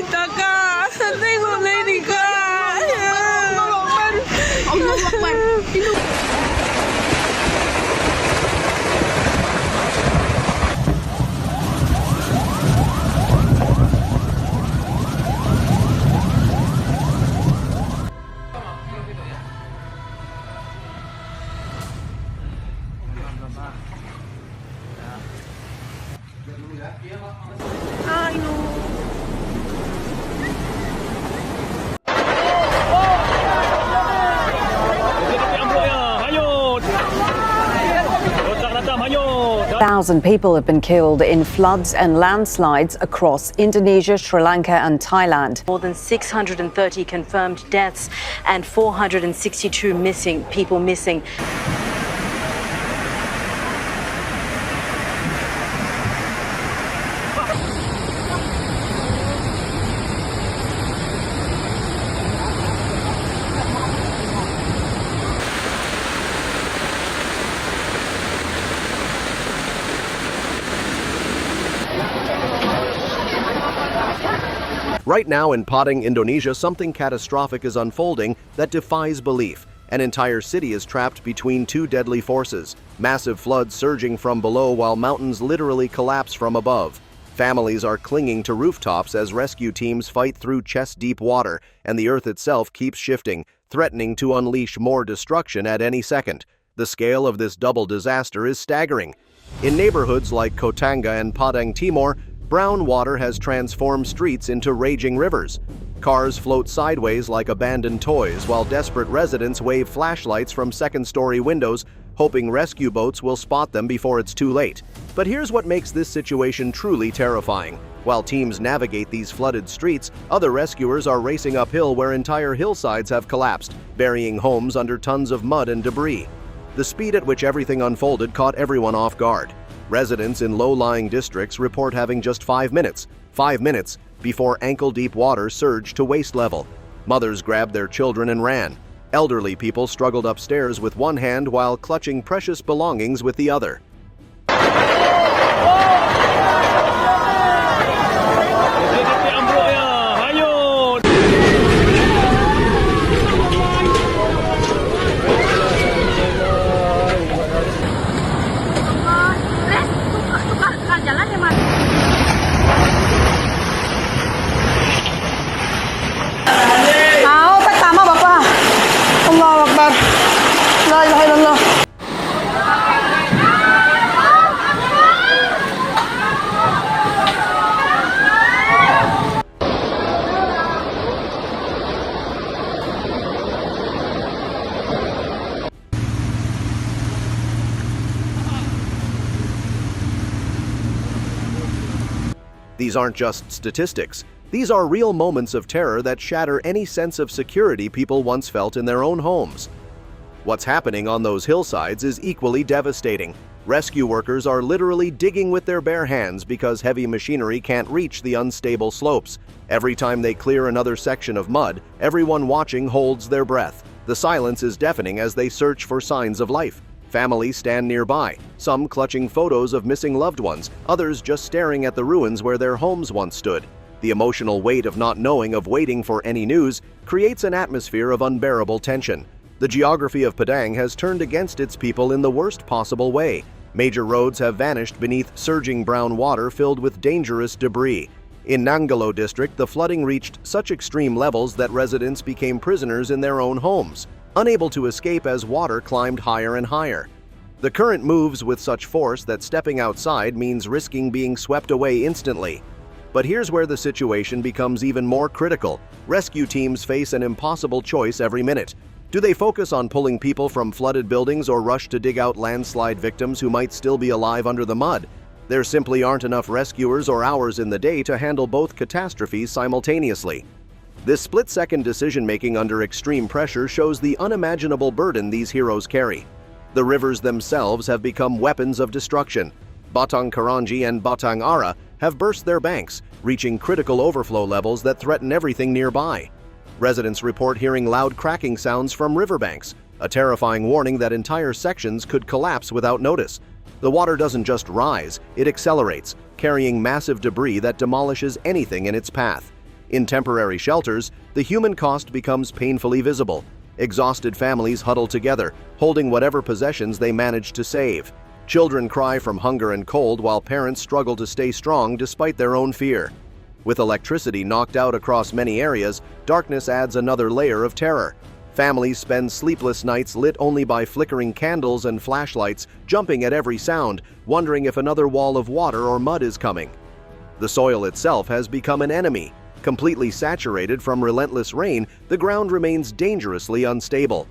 Kita Kak, tengok ni Kak. Allah Akbar. Thousand people have been killed in floods and landslides across Indonesia, Sri Lanka and Thailand. More than 630 confirmed deaths and 462 people missing. Right now in Padang, Indonesia, something catastrophic is unfolding that defies belief. An entire city is trapped between two deadly forces. Massive floods surging from below while mountains literally collapse from above. Families are clinging to rooftops as rescue teams fight through chest-deep water, and the earth itself keeps shifting, threatening to unleash more destruction at any second. The scale of this double disaster is staggering. In neighborhoods like Kotanga and Padang Timur, brown water has transformed streets into raging rivers. Cars float sideways like abandoned toys, while desperate residents wave flashlights from second-story windows, hoping rescue boats will spot them before it's too late. But here's what makes this situation truly terrifying. While teams navigate these flooded streets, other rescuers are racing uphill where entire hillsides have collapsed, burying homes under tons of mud and debris. The speed at which everything unfolded caught everyone off guard. Residents in low-lying districts report having just 5 minutes before ankle-deep water surged to waist level. Mothers grabbed their children and ran. Elderly people struggled upstairs with one hand while clutching precious belongings with the other. These aren't just statistics. These are real moments of terror that shatter any sense of security people once felt in their own homes. What's happening on those hillsides is equally devastating. Rescue workers are literally digging with their bare hands because heavy machinery can't reach the unstable slopes. Every time they clear another section of mud, everyone watching holds their breath. The silence is deafening as they search for signs of life. Families stand nearby, some clutching photos of missing loved ones, others just staring at the ruins where their homes once stood. The emotional weight of not knowing, of waiting for any news, creates an atmosphere of unbearable tension. The geography of Padang has turned against its people in the worst possible way. Major roads have vanished beneath surging brown water filled with dangerous debris. In Nanggalo district, the flooding reached such extreme levels that residents became prisoners in their own homes, unable to escape as water climbed higher and higher. The current moves with such force that stepping outside means risking being swept away instantly. But here's where the situation becomes even more critical. Rescue teams face an impossible choice every minute. Do they focus on pulling people from flooded buildings or rush to dig out landslide victims who might still be alive under the mud? There simply aren't enough rescuers or hours in the day to handle both catastrophes simultaneously. This split-second decision-making under extreme pressure shows the unimaginable burden these heroes carry. The rivers themselves have become weapons of destruction. Batang Karanji and Batang Ara have burst their banks, reaching critical overflow levels that threaten everything nearby. Residents report hearing loud cracking sounds from riverbanks, a terrifying warning that entire sections could collapse without notice. The water doesn't just rise, it accelerates, carrying massive debris that demolishes anything in its path. In temporary shelters, the human cost becomes painfully visible. Exhausted families huddle together, holding whatever possessions they manage to save. Children cry from hunger and cold while parents struggle to stay strong despite their own fear. With electricity knocked out across many areas, darkness adds another layer of terror. Families spend sleepless nights lit only by flickering candles and flashlights, jumping at every sound, wondering if another wall of water or mud is coming. The soil itself has become an enemy. Completely saturated from relentless rain, the ground remains dangerously unstable.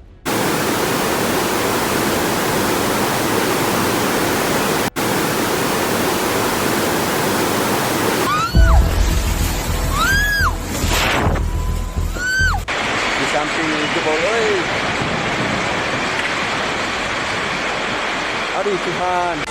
Aduh Tuhan.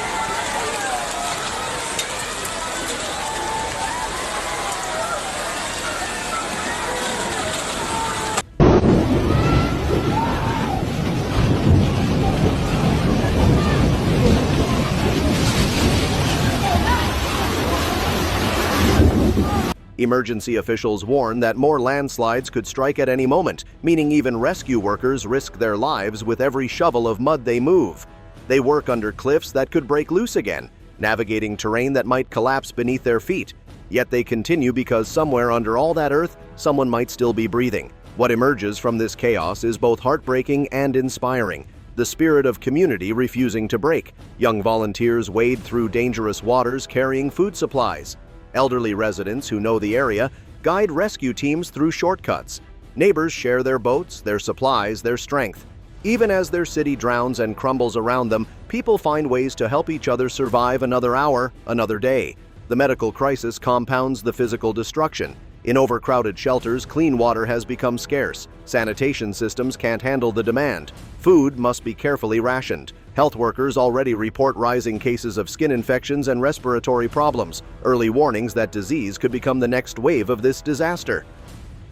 Emergency officials warn that more landslides could strike at any moment, meaning even rescue workers risk their lives with every shovel of mud they move. They work under cliffs that could break loose again, navigating terrain that might collapse beneath their feet. Yet they continue because somewhere under all that earth, someone might still be breathing. What emerges from this chaos is both heartbreaking and inspiring. The spirit of community refusing to break. Young volunteers wade through dangerous waters carrying food supplies. Elderly residents who know the area guide rescue teams through shortcuts. Neighbors share their boats, their supplies, their strength. Even as their city drowns and crumbles around them, people find ways to help each other survive another hour, another day. The medical crisis compounds the physical destruction. In overcrowded shelters, clean water has become scarce. Sanitation systems can't handle the demand. Food must be carefully rationed. Health workers already report rising cases of skin infections and respiratory problems, early warnings that disease could become the next wave of this disaster.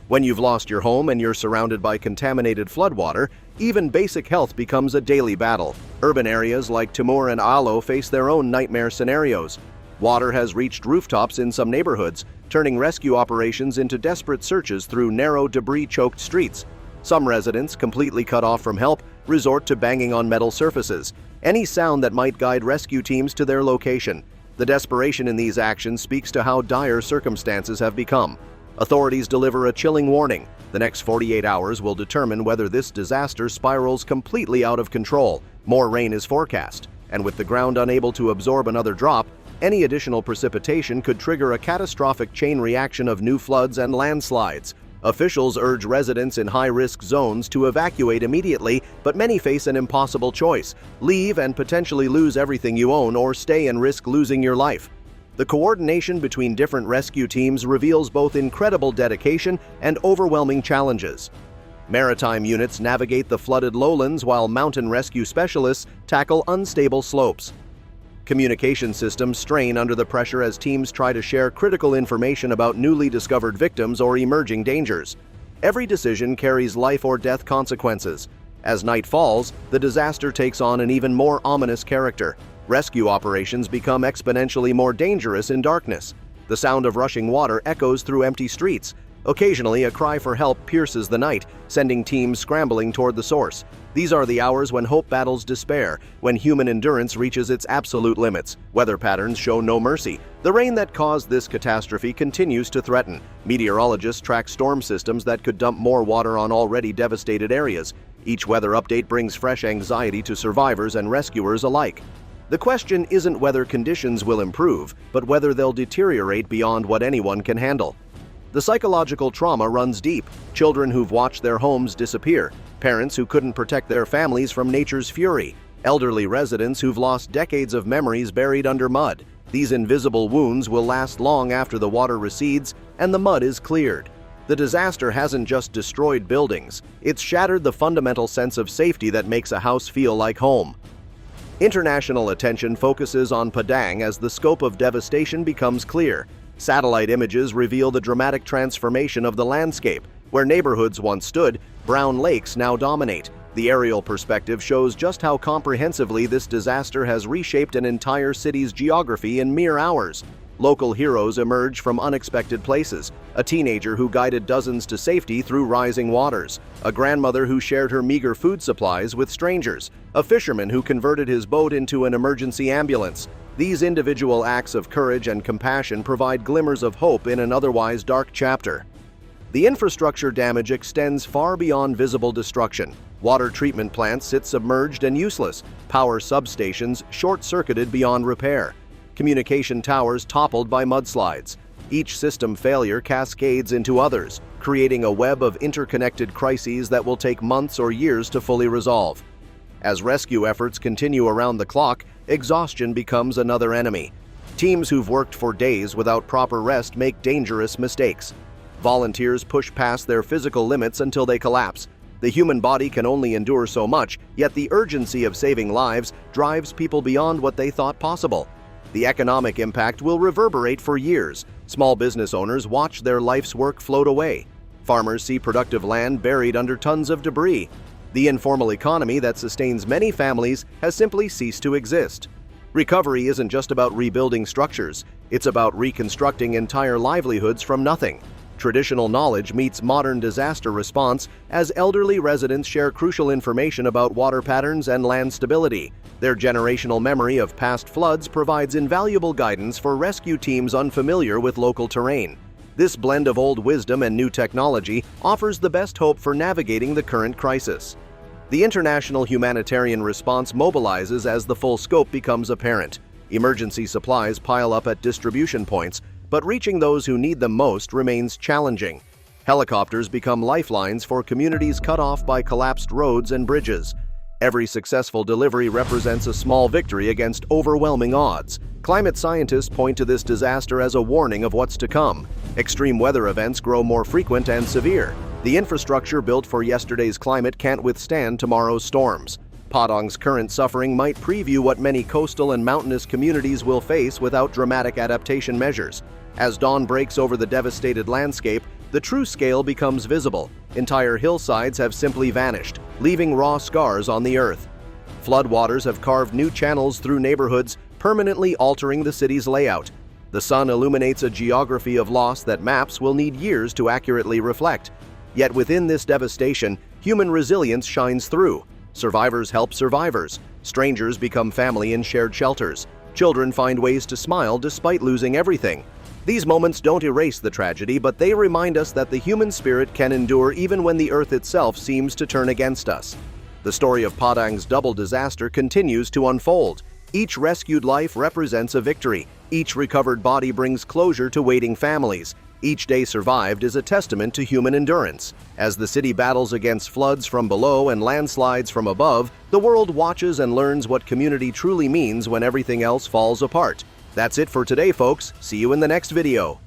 When you've lost your home and you're surrounded by contaminated floodwater, even basic health becomes a daily battle. Urban areas like Timur and Alo face their own nightmare scenarios. Water has reached rooftops in some neighborhoods, turning rescue operations into desperate searches through narrow, debris-choked streets. Some residents, completely cut off from help, resort to banging on metal surfaces, any sound that might guide rescue teams to their location. The desperation in these actions speaks to how dire circumstances have become. Authorities deliver a chilling warning. The next 48 hours will determine whether this disaster spirals completely out of control. More rain is forecast, and with the ground unable to absorb another drop, any additional precipitation could trigger a catastrophic chain reaction of new floods and landslides. Officials urge residents in high-risk zones to evacuate immediately, but many face an impossible choice: leave and potentially lose everything you own, or stay and risk losing your life. The coordination between different rescue teams reveals both incredible dedication and overwhelming challenges. Maritime units navigate the flooded lowlands while mountain rescue specialists tackle unstable slopes. Communication systems strain under the pressure as teams try to share critical information about newly discovered victims or emerging dangers. Every decision carries life or death consequences. As night falls, the disaster takes on an even more ominous character. Rescue operations become exponentially more dangerous in darkness. The sound of rushing water echoes through empty streets. Occasionally, a cry for help pierces the night, sending teams scrambling toward the source. These are the hours when hope battles despair, when human endurance reaches its absolute limits. Weather patterns show no mercy. The rain that caused this catastrophe continues to threaten. Meteorologists track storm systems that could dump more water on already devastated areas. Each weather update brings fresh anxiety to survivors and rescuers alike. The question isn't whether conditions will improve, but whether they'll deteriorate beyond what anyone can handle. The psychological trauma runs deep. Children who've watched their homes disappear, parents who couldn't protect their families from nature's fury, elderly residents who've lost decades of memories buried under mud. These invisible wounds will last long after the water recedes and the mud is cleared. The disaster hasn't just destroyed buildings, it's shattered the fundamental sense of safety that makes a house feel like home. International attention focuses on Padang as the scope of devastation becomes clear. Satellite images reveal the dramatic transformation of the landscape. Where neighborhoods once stood, brown lakes now dominate. The aerial perspective shows just how comprehensively this disaster has reshaped an entire city's geography in mere hours. Local heroes emerge from unexpected places: a teenager who guided dozens to safety through rising waters, a grandmother who shared her meager food supplies with strangers, a fisherman who converted his boat into an emergency ambulance. These individual acts of courage and compassion provide glimmers of hope in an otherwise dark chapter. The infrastructure damage extends far beyond visible destruction. Water treatment plants sit submerged and useless, power substations short-circuited beyond repair, communication towers toppled by mudslides. Each system failure cascades into others, creating a web of interconnected crises that will take months or years to fully resolve. As rescue efforts continue around the clock, exhaustion becomes another enemy. Teams who've worked for days without proper rest make dangerous mistakes. Volunteers push past their physical limits until they collapse. The human body can only endure so much, yet the urgency of saving lives drives people beyond what they thought possible. The economic impact will reverberate for years. Small business owners watch their life's work float away. Farmers see productive land buried under tons of debris. The informal economy that sustains many families has simply ceased to exist. Recovery isn't just about rebuilding structures, it's about reconstructing entire livelihoods from nothing. Traditional knowledge meets modern disaster response as elderly residents share crucial information about water patterns and land stability. Their generational memory of past floods provides invaluable guidance for rescue teams unfamiliar with local terrain. This blend of old wisdom and new technology offers the best hope for navigating the current crisis. The international humanitarian response mobilizes as the full scope becomes apparent. Emergency supplies pile up at distribution points, but reaching those who need them most remains challenging. Helicopters become lifelines for communities cut off by collapsed roads and bridges. Every successful delivery represents a small victory against overwhelming odds. Climate scientists point to this disaster as a warning of what's to come. Extreme weather events grow more frequent and severe. The infrastructure built for yesterday's climate can't withstand tomorrow's storms. Padang's current suffering might preview what many coastal and mountainous communities will face without dramatic adaptation measures. As dawn breaks over the devastated landscape, the true scale becomes visible. Entire hillsides have simply vanished, leaving raw scars on the earth. Floodwaters have carved new channels through neighborhoods, permanently altering the city's layout. The sun illuminates a geography of loss that maps will need years to accurately reflect. Yet within this devastation, human resilience shines through. Survivors help survivors. Strangers become family in shared shelters. Children find ways to smile despite losing everything. These moments don't erase the tragedy, but they remind us that the human spirit can endure even when the earth itself seems to turn against us. The story of Padang's double disaster continues to unfold. Each rescued life represents a victory. Each recovered body brings closure to waiting families. Each day survived is a testament to human endurance. As the city battles against floods from below and landslides from above, the world watches and learns what community truly means when everything else falls apart. That's it for today, folks. See you in the next video.